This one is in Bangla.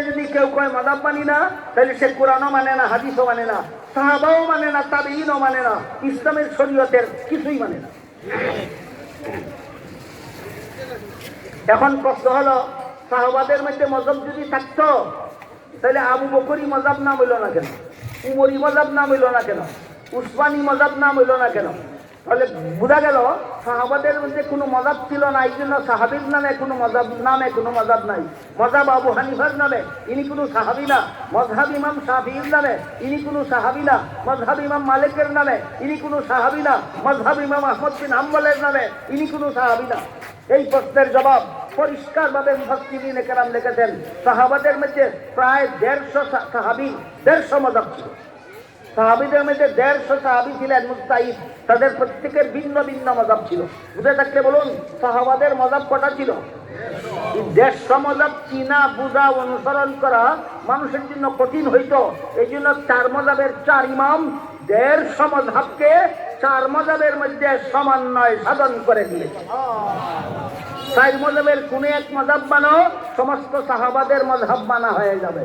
যদি কেউ কয় মাযহাব মানি না, তাহলে সে কোরআনও মানে না, হাদিসও মানে না, সাহাবাও মানে না, তাবেঈনও মানে না, ইসলামের শরীয়তের কিছুই মানে না। এখন প্রশ্ন হলো, সাহাবাদের মধ্যে মযহাব যদি থাকতো, তাহলে আবু বকরি মযহাব নাম হইল না কেন? উমরি মযহাব নাম হইল না কেন? উসমানী মযহাব নাম হইল না কেন? তাহলে বোঝা গেল সাহাবাদের মধ্যে কোনো মযহাব ছিল না, এই জন্য সাহাবীর নামে কোনো মযহাব নাই। মযহাব আবু হানিফার নামে, ইনি কোনো সাহাবী না। মযহাব ইমাম শাফিঈর নামে, ইনি কোনো সাহাবী না। মযহাব ইমাম মালিকের নামে, ইনি কোনো সাহাবী না। মযহাব ইমাম আহমদ বিন হাম্বলের নামে, ইনি কোনো সাহাবী না। এই প্রশ্নের জবাব পরিষ্কারভাবে মুফাসসিরিনে কেরাম লিখেছেন, সাহাবাদের মধ্যে প্রায় 150 সাহাবী, 150 মযহাব ছিল। সাহাবীদের মধ্যে 150 সাহাবী ছিলেন মুজতাহিদ, তাদের প্রত্যেকের ভিন্ন ভিন্ন মযহাব ছিল। বুঝে থাকলে বলুন, সাহাবাদের মযহাব কটা ছিল? 150 মযহাব চিনা, বুঝা, অনুসরণ করা মানুষের জন্য কঠিন হইতো। এই জন্য 4 মযহাবের 4 ইমাম 150 মযহাবকে 4 মযহাবের মধ্যে সমন্বয় সাধন করে দিয়েছে। 4 মযহাবের কোন এক মযহাব মানো, সমস্ত সাহাবাদের মযহাব মানা হয়ে যাবে।